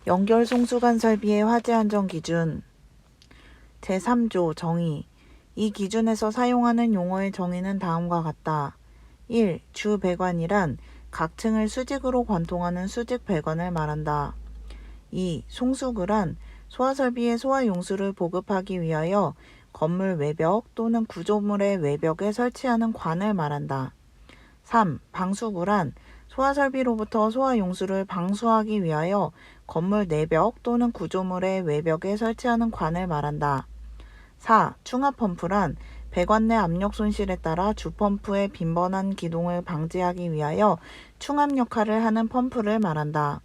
연결 송수관 설비의 화재 안전 기준 제3조 정의 이 기준에서 사용하는 용어의 정의는 다음과 같다. 1. 주 배관이란 각 층을 수직으로 관통하는 수직 배관을 말한다. 2. 송수구란 소화설비의 소화용수를 보급하기 위하여 건물 외벽 또는 구조물의 외벽에 설치하는 관을 말한다. 3. 방수구란 소화설비로부터 소화용수를 방수하기 위하여 건물 내벽 또는 구조물의 외벽에 설치하는 관을 말한다. 4. 충압펌프란 배관 내 압력 손실에 따라 주펌프의 빈번한 기동을 방지하기 위하여 충압 역할을 하는 펌프를 말한다.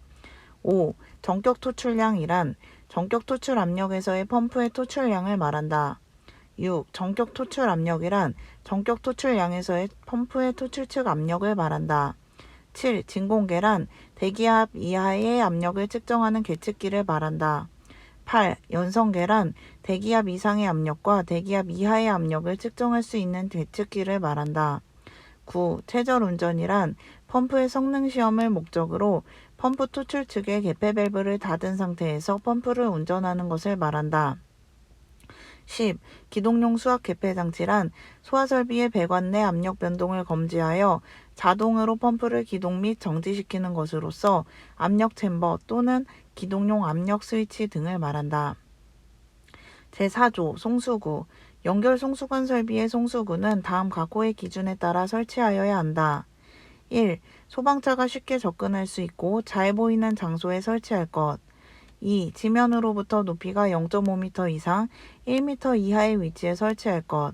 5. 전격 토출량이란 전격 토출 압력에서의 펌프의 토출량을 말한다. 6. 전격 토출 압력이란 전격 토출량에서의 펌프의 토출 측 압력을 말한다. 7. 진공계란 대기압 이하의 압력을 측정하는 계측기를 말한다. 8. 연성계란 대기압 이상의 압력과 대기압 이하의 압력을 측정할 수 있는 계측기를 말한다. 9. 최절운전이란 펌프의 성능 시험을 목적으로 펌프 토출 측의 개폐 밸브를 닫은 상태에서 펌프를 운전하는 것을 말한다. 10. 기동용 수압 개폐 장치란 소화설비의 배관 내 압력 변동을 검지하여 자동으로 펌프를 기동 및 정지시키는 것으로서 압력 챔버 또는 기동용 압력 스위치 등을 말한다. 제4조 송수구 연결 송수관 설비의 송수구는 다음 각호의 기준에 따라 설치하여야 한다. 1. 소방차가 쉽게 접근할 수 있고 잘 보이는 장소에 설치할 것. 2. 지면으로부터 높이가 0.5m 이상 1m 이하의 위치에 설치할 것.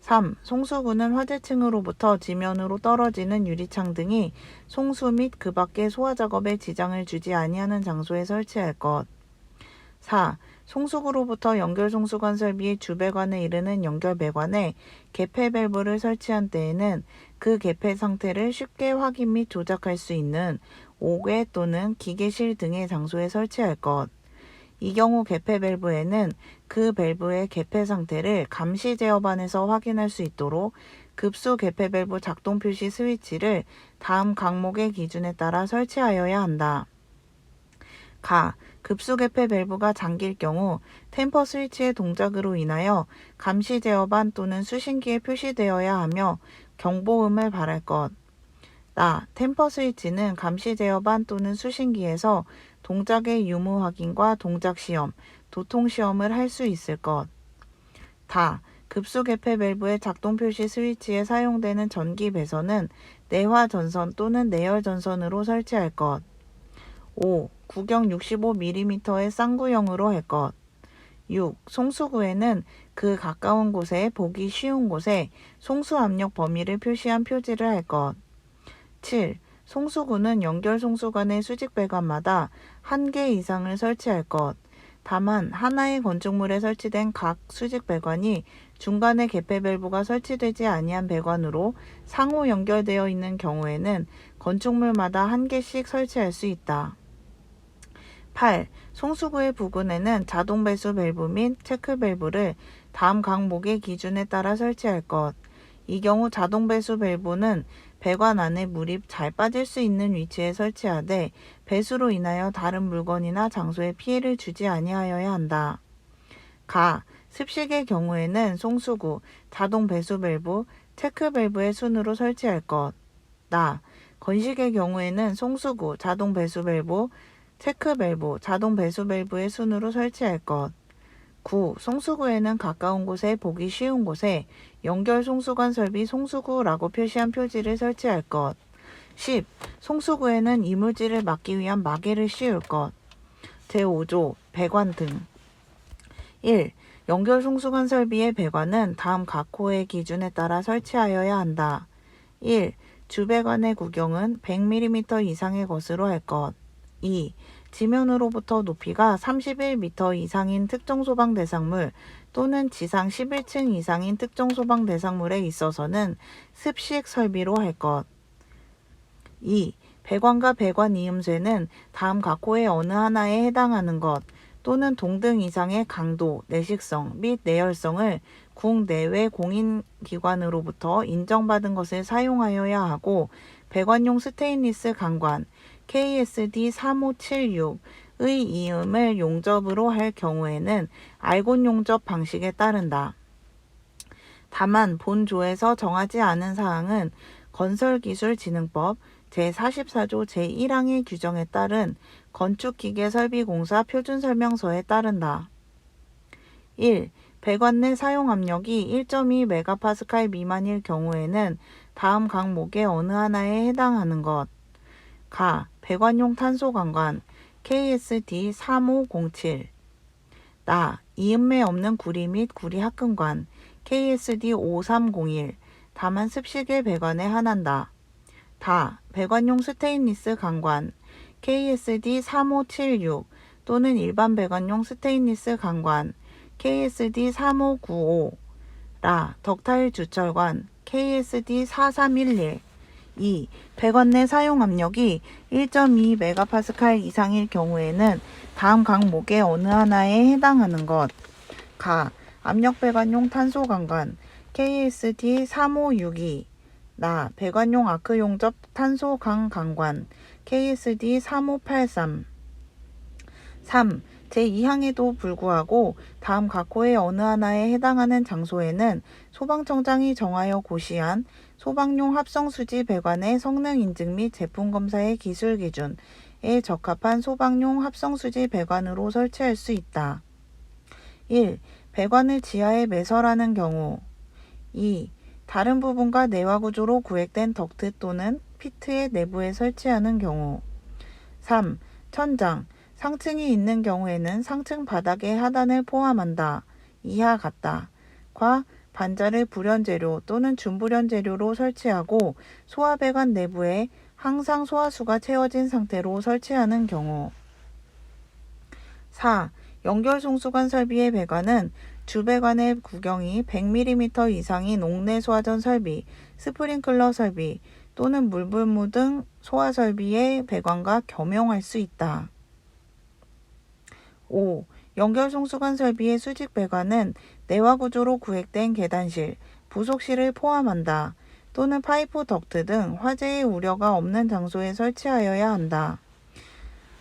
3. 송수구는 화재층으로부터 지면으로 떨어지는 유리창 등이 송수 및 그 밖의 소화작업에 지장을 주지 아니하는 장소에 설치할 것. 4. 송수구로부터 연결 송수관 설비의 주배관에 이르는 연결 배관에 개폐 밸브를 설치한 때에는 그 개폐 상태를 쉽게 확인 및 조작할 수 있는 옥외 또는 기계실 등의 장소에 설치할 것. 이 경우 개폐 밸브에는 그 밸브의 개폐 상태를 감시 제어반에서 확인할 수 있도록 급수 개폐 밸브 작동 표시 스위치를 다음 항목의 기준에 따라 설치하여야 한다. 가. 급수 개폐 밸브가 잠길 경우 템퍼 스위치의 동작으로 인하여 감시 제어반 또는 수신기에 표시되어야 하며 경보음을 발할 것. 나. 템퍼 스위치는 감시 제어반 또는 수신기에서 동작의 유무 확인과 동작 시험, 도통 시험을 할 수 있을 것. 다. 급수 개폐 밸브의 작동 표시 스위치에 사용되는 전기 배선은 내화 전선 또는 내열 전선으로 설치할 것. 5. 구경 65mm의 쌍구형으로 할 것. 6. 송수구에는 그 가까운 곳에 보기 쉬운 곳에 송수 압력 범위를 표시한 표지를 할 것. 7. 송수구는 연결 송수관의 수직 배관마다 1개 이상을 설치할 것. 다만 하나의 건축물에 설치된 각 수직 배관이 중간에 개폐 밸브가 설치되지 아니한 배관으로 상호 연결되어 있는 경우에는 건축물마다 1개씩 설치할 수 있다. 8. 송수구의 부근에는 자동 배수 밸브 및 체크 밸브를 다음 항목의 기준에 따라 설치할 것. 이 경우 자동 배수 밸브는 배관 안에 물이 잘 빠질 수 있는 위치에 설치하되 배수로 인하여 다른 물건이나 장소에 피해를 주지 아니하여야 한다. 가. 습식의 경우에는 송수구, 자동 배수 밸브, 체크 밸브의 순으로 설치할 것. 나. 건식의 경우에는 송수구, 자동 배수 밸브, 체크 밸브, 자동 배수 밸브의 순으로 설치할 것. 9. 송수구에는 가까운 곳에 보기 쉬운 곳에 연결 송수관 설비 송수구라고 표시한 표지를 설치할 것. 10. 송수구에는 이물질을 막기 위한 마개를 씌울 것. 제5조 배관 등 1. 연결 송수관 설비의 배관은 다음 각호의 기준에 따라 설치하여야 한다. 1. 주배관의 구경은 100mm 이상의 것으로 할 것. 2. 지면으로부터 높이가 31m 이상인 특정 소방 대상물 또는 지상 11층 이상인 특정 소방 대상물에 있어서는 습식 설비로 할 것. 2. 배관과 배관 이음새는 다음 각호의 어느 하나에 해당하는 것 또는 동등 이상의 강도, 내식성 및 내열성을 국내외 공인기관으로부터 인정받은 것을 사용하여야 하고 배관용 스테인리스 강관 KSD 3576의 이음을 용접으로 할 경우에는 알곤 용접 방식에 따른다. 다만 본조에서 정하지 않은 사항은 건설기술진흥법 제44조 제1항의 규정에 따른 건축기계설비공사 표준설명서에 따른다. 1. 배관 내 사용압력이 1.2 MPa 미만일 경우에는 다음 항목의 어느 하나에 해당하는 것. 가. 배관용 탄소관관 KSD 3507. 나. 이음매 없는 구리 및 구리 합금관 KSD 5301. 다만 습식의 배관에 한한다. 다. 배관용 스테인리스 강관 KSD 3576 또는 일반 배관용 스테인리스 강관 KSD 3595. 라. 덕타일 주철관 KSD 4311. 2. 배관 내 사용압력이 1.2 MPa 이상일 경우에는 다음 항목의 어느 하나에 해당하는 것. 가. 압력배관용 탄소관관 KSD 3562. 나. 배관용 아크용접 탄소강관관 KSD 3583. 3. 제2항에도 불구하고 다음 각호의 어느 하나에 해당하는 장소에는 소방청장이 정하여 고시한 소방용 합성수지 배관의 성능 인증 및 제품 검사의 기술 기준에 적합한 소방용 합성수지 배관으로 설치할 수 있다. 1. 배관을 지하에 매설하는 경우. 2. 다른 부분과 내화 구조로 구획된 덕트 또는 피트의 내부에 설치하는 경우. 3. 천장, 상층이 있는 경우에는 상층 바닥의 하단을 포함한다. 이하 같다. 과 반자를 불연재료 또는 준불연재료로 설치하고 소화배관 내부에 항상 소화수가 채워진 상태로 설치하는 경우. 4. 연결송수관 설비의 배관은 주배관의 구경이 100mm 이상인 옥내 소화전 설비, 스프링클러 설비 또는 물불무 등 소화 설비의 배관과 겸용할 수 있다. 5. 연결송수관 설비의 수직 배관은 내화 구조로 구획된 계단실, 부속실을 포함한다. 또는 파이프 덕트 등 화재의 우려가 없는 장소에 설치하여야 한다.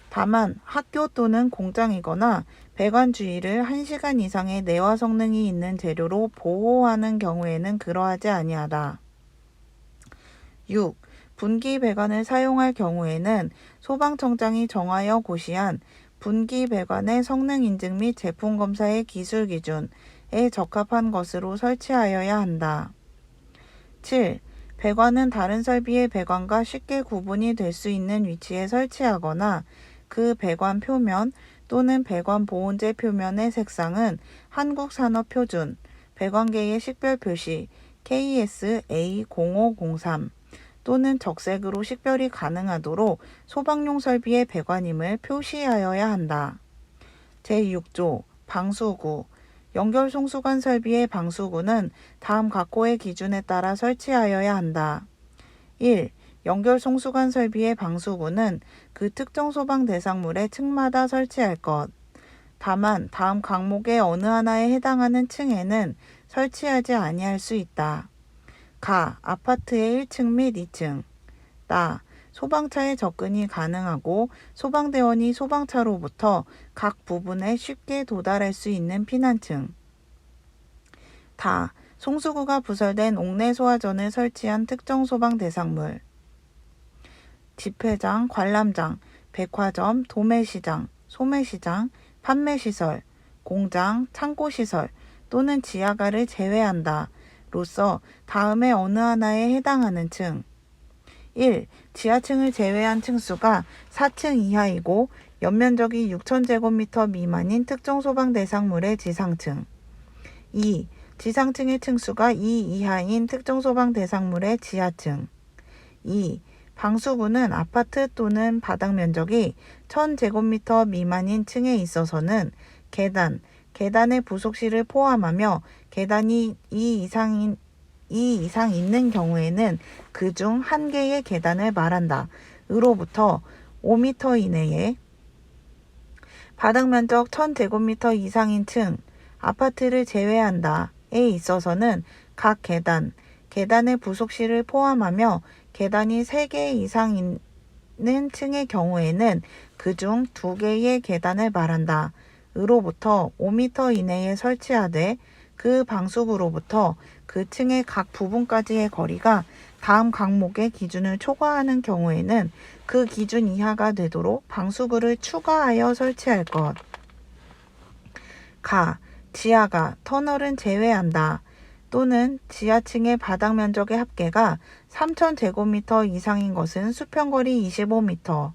다만 학교 또는 공장이거나 배관 주위를 1시간 이상의 내화 성능이 있는 재료로 보호하는 경우에는 그러하지 아니하다. 6. 분기 배관을 사용할 경우에는 소방청장이 정하여 고시한 분기 배관의 성능 인증 및 제품 검사의 기술 기준에 적합한 것으로 설치하여야 한다. 7. 배관은 다른 설비의 배관과 쉽게 구분이 될 수 있는 위치에 설치하거나 그 배관 표면 또는 배관 보온재 표면의 색상은 한국산업표준 배관계의 식별 표시 KS A0503 또는 적색으로 식별이 가능하도록 소방용 설비의 배관임을 표시하여야 한다. 제6조 방수구 연결송수관 설비의 방수구는 다음 각호의 기준에 따라 설치하여야 한다. 1. 연결송수관 설비의 방수구는 그 특정 소방 대상물의 층마다 설치할 것. 다만 다음 항목의 어느 하나에 해당하는 층에는 설치하지 아니할 수 있다. 가. 아파트의 1층 및 2층. 나. 소방차에 접근이 가능하고 소방대원이 소방차로부터 각 부분에 쉽게 도달할 수 있는 피난층. 다. 송수구가 부설된 옥내 소화전을 설치한 특정 소방 대상물. 집회장, 관람장, 백화점, 도매시장, 소매시장, 판매시설, 공장, 창고시설 또는 지하가를 제외한다. 로서 다음에 어느 하나에 해당하는 층. 1. 지하층을 제외한 층수가 4층 이하이고 연면적이 6,000제곱미터 미만인 특정 소방 대상물의 지상층. 2. 지상층의 층수가 2 이하인 특정 소방 대상물의 지하층. 2. 방수구는 아파트 또는 바닥 면적이 1,000제곱미터 미만인 층에 있어서는 계단의 부속실을 포함하며 계단이 2 이상 있는 경우에는 그중 한 개의 계단을 말한다. 으로부터 5m 이내에 바닥 면적 1,000제곱미터 이상인 층, 아파트를 제외한다에 있어서는 각 계단의 부속실을 포함하며 계단이 3개 이상 있는 층의 경우에는 그중 2개의 계단을 말한다. 으로부터 5m 이내에 설치하되 그 방수구로부터 그 층의 각 부분까지의 거리가 다음 강목의 기준을 초과하는 경우에는 그 기준 이하가 되도록 방수구를 추가하여 설치할 것. 지하가 터널은 제외한다. 또는 지하층의 바닥 면적의 합계가 3,000제곱미터 이상인 것은 수평거리 25m.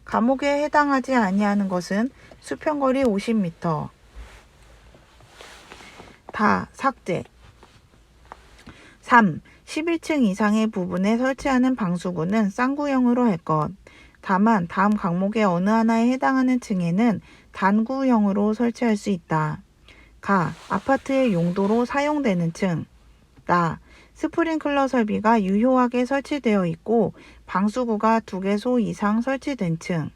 감옥에 해당하지 아니하는 것은 수평거리 50m. 삭제. 3. 11층 이상의 부분에 설치하는 방수구는 쌍구형으로 할 것. 다만 다음 강목의 어느 하나에 해당하는 층에는 단구형으로 설치할 수 있다. 아파트의 용도로 사용되는 층. 스프링클러 설비가 유효하게 설치되어 있고 방수구가 2개소 이상 설치된 층.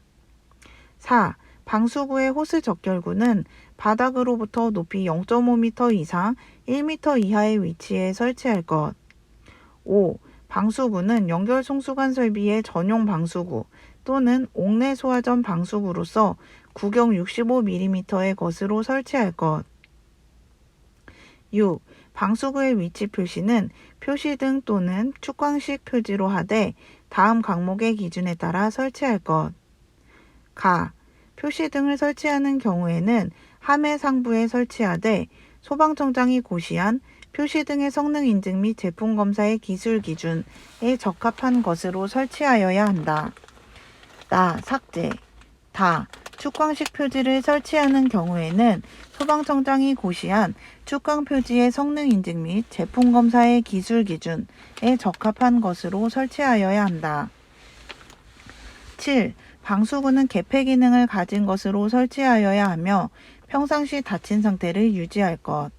방수구의 호스 적결구는 바닥으로부터 높이 0.5m 이상 1m 이하의 위치에 설치할 것. 방수구는 연결 송수관 설비의 전용 방수구 또는 옥내 소화전 방수구로서 구경 65mm의 것으로 설치할 것. 방수구의 위치 표시는 표시등 또는 축광식 표지로 하되 다음 강목의 기준에 따라 설치할 것. 표시등을 설치하는 경우에는 함의 상부에 설치하되 소방청장이 고시한 표시등의 성능 인증 및 제품 검사의 기술 기준에 적합한 것으로 설치하여야 한다. 삭제. 축광식 표지를 설치하는 경우에는 소방청장이 고시한 축광 표지의 성능 인증 및 제품 검사의 기술 기준에 적합한 것으로 설치하여야 한다. 7. 방수구는 개폐 기능을 가진 것으로 설치하여야 하며 평상시 닫힌 상태를 유지할 것.